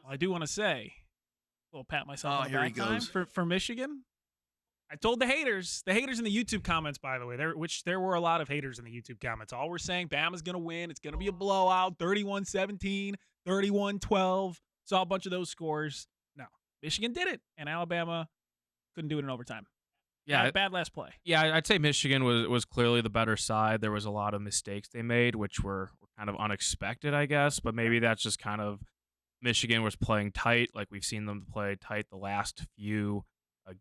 I do want to say, a little pat myself on the here he back time goes. for Michigan. I told the haters in the YouTube comments, by the way, there were a lot of haters in the YouTube comments. All we're saying, Bama's going to win. It's going to be a blowout, 31-17, 31-12. Saw a bunch of those scores. No, Michigan did it, and Alabama couldn't do it in overtime. Yeah, bad last play. Yeah, I'd say Michigan was clearly the better side. There was a lot of mistakes they made, which were kind of unexpected, I guess. But maybe that's just kind of Michigan was playing tight, like we've seen them play tight the last few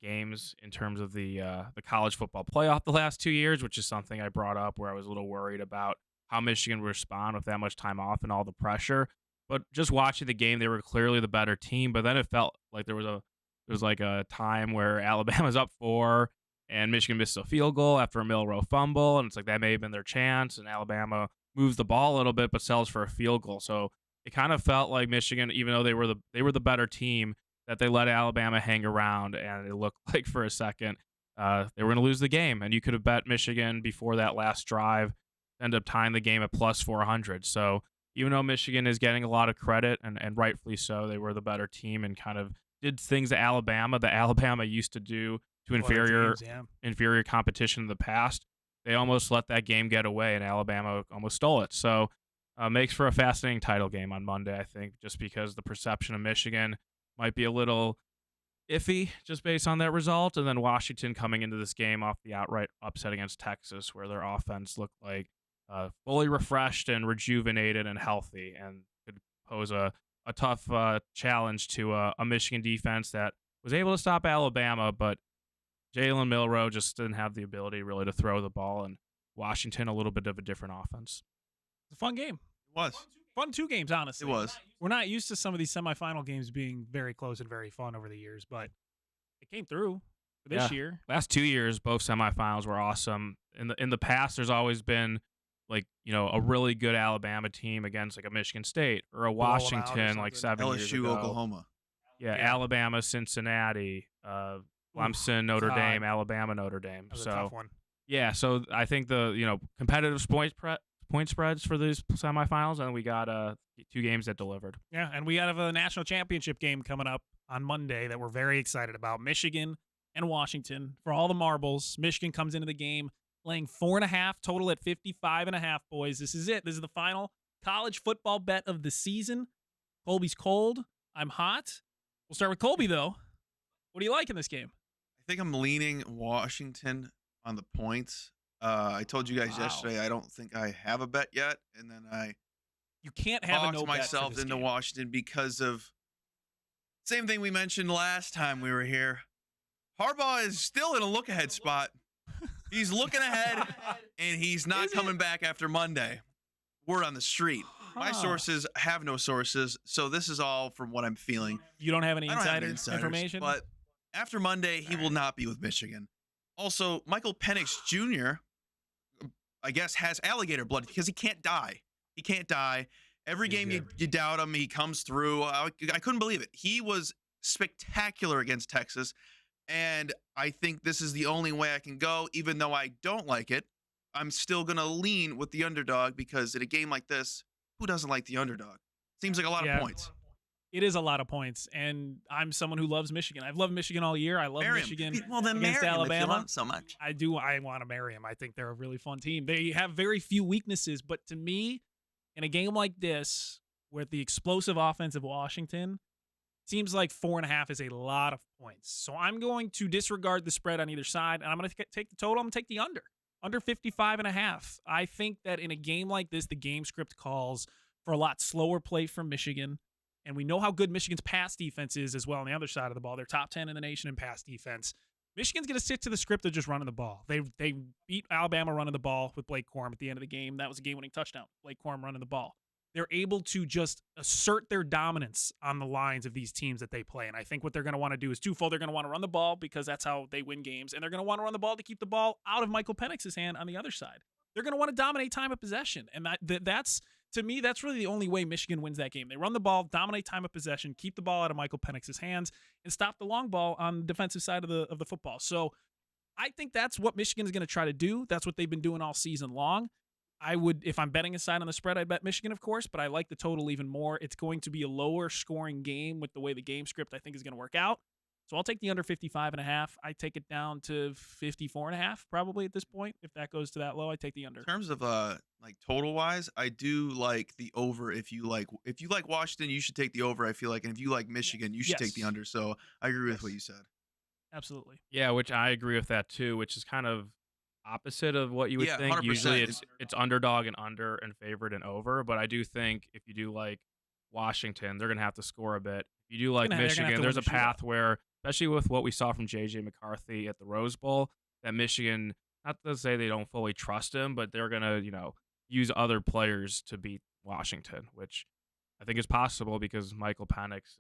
games in terms of the college football playoff the last 2 years, which is something I brought up where I was a little worried about how Michigan would respond with that much time off and all the pressure. But just watching the game, they were clearly the better team. But then it felt like there was a time where Alabama's up 4 and Michigan missed a field goal after a Milroe fumble, and it's like that may have been their chance, and Alabama moves the ball a little bit but sells for a field goal. So it kind of felt like Michigan, even though they were the better team, that they let Alabama hang around, and it looked like for a second they were going to lose the game. And you could have bet Michigan before that last drive, end up tying the game at plus 400. So even though Michigan is getting a lot of credit, and rightfully so, they were the better team and kind of did things that Alabama used to do to inferior competition in the past. They almost let that game get away, and Alabama almost stole it. So makes for a fascinating title game on Monday, I think, just because the perception of Michigan might be a little iffy just based on that result. And then Washington coming into this game off the outright upset against Texas, where their offense looked like fully refreshed and rejuvenated and healthy, and could pose a tough challenge to a Michigan defense that was able to stop Alabama, but Jalen Milroe just didn't have the ability really to throw the ball, and Washington a little bit of a different offense. It's a fun game. It was. Fun 2 games, honestly. It was. We're not used to some of these semifinal games being very close and very fun over the years, but it came through for this year. Last 2 years, both semifinals were awesome. In the past, there's always been a really good Alabama team against like a Michigan State or a Washington like 7 years ago. LSU, Oklahoma. Yeah, Alabama, Cincinnati, Clemson, Notre Dame, Alabama, Notre Dame. That was a tough one. Yeah, so I think the competitive point spreads for these semifinals, and we got 2 games that delivered. Yeah, and we have a national championship game coming up on Monday that we're very excited about. Michigan and Washington for all the marbles. Michigan comes into the game laying 4.5, total at 55.5, boys. This is it. This is the final college football bet of the season. Colby's cold. I'm hot. We'll start with Colby, though. What do you like in this game? I think I'm leaning Washington on the points. I told you guys yesterday I don't think I have a bet yet, and then you can't have a no bet myself for this into game. Washington because of same thing we mentioned last time we were here. Harbaugh is still in a look-ahead spot. He's looking ahead, and he's not coming back after Monday. Word on the street. My sources have no sources, so this is all from what I'm feeling. You don't have any I don't have insiders information? But after Monday, he will not be with Michigan. Also, Michael Penix Jr., I guess, has alligator blood because he can't die. He can't die. Every game you doubt him, he comes through. I couldn't believe it. He was spectacular against Texas, and I think this is the only way I can go. Even though I don't like it, I'm still going to lean with the underdog because in a game like this, who doesn't like the underdog? Seems like a lot of points. It is a lot of points, and I'm someone who loves Michigan. I've loved Michigan all year. I love Michigan against Alabama. If you love him so much. I do. I want to marry him. I think they're a really fun team. They have very few weaknesses, but to me, in a game like this, with the explosive offense of Washington, seems like 4.5 is a lot of points. So I'm going to disregard the spread on either side, and I'm going to take the total. I'm going to take the under 55.5. I think that in a game like this, the game script calls for a lot slower play from Michigan. And we know how good Michigan's pass defense is as well on the other side of the ball. They're top 10 in the nation in pass defense. Michigan's going to stick to the script of just running the ball. They beat Alabama running the ball with Blake Corum at the end of the game. That was a game-winning touchdown. Blake Corum running the ball. They're able to just assert their dominance on the lines of these teams that they play. And I think what they're going to want to do is twofold. They're going to want to run the ball because that's how they win games. And they're going to want to run the ball to keep the ball out of Michael Penix's hand on the other side. They're going to want to dominate time of possession. And that's to me, that's really the only way Michigan wins that game. They run the ball, dominate time of possession, keep the ball out of Michael Penix's hands, and stop the long ball on the defensive side of the football. So I think that's what Michigan is going to try to do. That's what they've been doing all season long. I would, if I'm betting a side on the spread, I'd bet Michigan, of course, but I like the total even more. It's going to be a lower scoring game with the way the game script I think is going to work out. So I'll take the under 55.5. I take it down to 54.5 probably at this point. If that goes to that low, I take the under. In terms of like total wise, I do like the over. If you like Washington, you should take the over. I feel like, and if you like Michigan, you should take the Yes. under. So I agree with Yes. what you said. Absolutely. Yeah, which I agree with that too, which is kind of opposite of what you would Yeah, think. 100%. Usually it's underdog and under and favored and over, but I do think if you do like Washington, they're going to have to score a bit. If you do like they're gonna have to Michigan, win there's the a path where, especially with what we saw from JJ McCarthy at the Rose Bowl, that Michigan, not to say they don't fully trust him, but they're going to, use other players to beat Washington, which I think is possible because Michael Penix is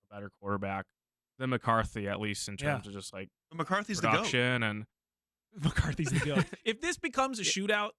a better quarterback than McCarthy, at least in terms of just like But McCarthy's the goat. production and McCarthy's the goat. If this becomes a shootout,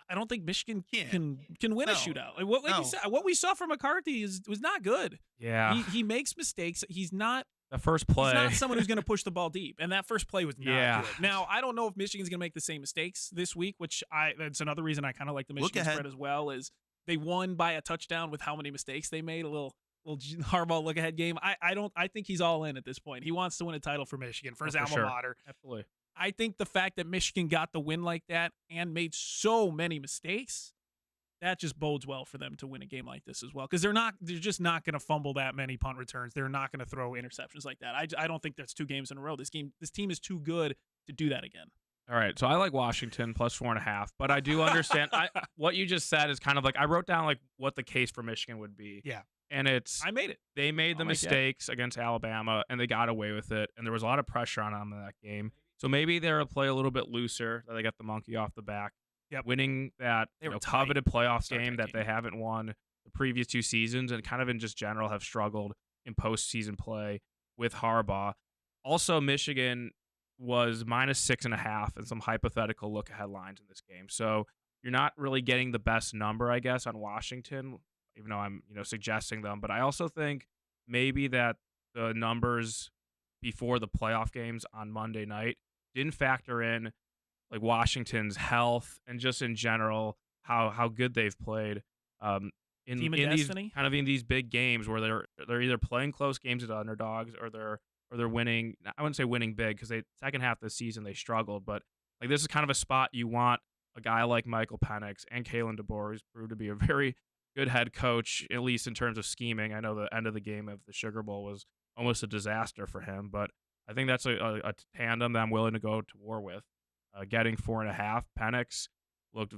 I don't think Michigan can win No. a shootout. Like what you said, what we saw from McCarthy was not good. yeah, He makes mistakes. He's not the first play. He's not someone who's going to push the ball deep, and that first play was not Yeah. good. Now, I don't know if Michigan's going to make the same mistakes this week, which that's another reason I kind of like the Michigan ahead. spread as well. Is they won by a touchdown with how many mistakes they made? A little Harbaugh look ahead game. I think he's all in at this point. He wants to win a title for Michigan for his Oh, for alma sure. mater. Absolutely. I think the fact that Michigan got the win like that and made so many mistakes, that just bodes well for them to win a game like this as well. Because they're just not going to fumble that many punt returns. They're not going to throw interceptions like that. I don't think that's 2 games in a row. This team is too good to do that again. All right, so I like Washington plus 4.5, but I do understand what you just said is kind of like I wrote down like what the case for Michigan would be. Yeah. And it's I made it. they made the I'll make that. mistakes against Alabama and they got away with it, and there was a lot of pressure on them in that game. So maybe they'll play a little bit looser. That they got the monkey off the back. Yep. Winning that They were tight. coveted playoff Start game that that they haven't won the previous 2 seasons, and kind of in just general have struggled in postseason play with Harbaugh. Also, Michigan was minus 6.5 and some hypothetical look ahead lines in this game. So you're not really getting the best number, I guess, on Washington, even though I'm suggesting them. But I also think maybe that the numbers before the playoff games on Monday night didn't factor in like Washington's health and just in general how good they've played in Team of these destiny? kind of in these big games where they're either playing close games as underdogs or they're winning. I wouldn't say winning big because they second half of the season they struggled, but like this is kind of a spot you want a guy like Michael Penix and Kalen DeBoer, who's proved to be a very good head coach, at least in terms of scheming. I know the end of the game of the Sugar Bowl was almost a disaster for him, but I think that's a tandem that I'm willing to go to war with. Getting 4.5, Penix looked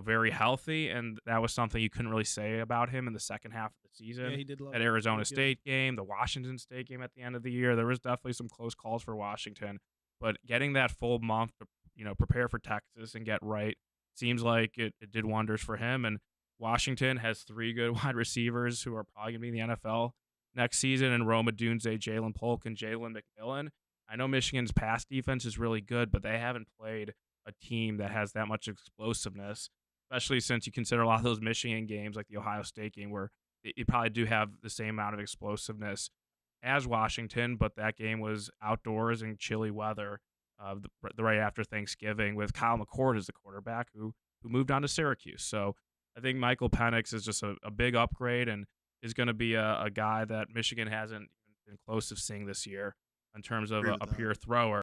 very healthy, and that was something you couldn't really say about him in the second half of the season. Yeah, he did. At Arizona State game, the Washington State game at the end of the year, there was definitely some close calls for Washington, but getting that full month to prepare for Texas and get right seems like it did wonders for him. And Washington has 3 good wide receivers who are probably going to be in the NFL next season, and Roma Dunze, Jalen Polk, and Jalen McMillan. I know Michigan's pass defense is really good, but they haven't played a team that has that much explosiveness, especially since you consider a lot of those Michigan games like the Ohio State game where you probably do have the same amount of explosiveness as Washington, but that game was outdoors in chilly weather the right after Thanksgiving with Kyle McCord as the quarterback who moved on to Syracuse. So I think Michael Penix is just a big upgrade and is going to be a guy that Michigan hasn't been close to seeing this year in terms of Agree a with that. pure thrower.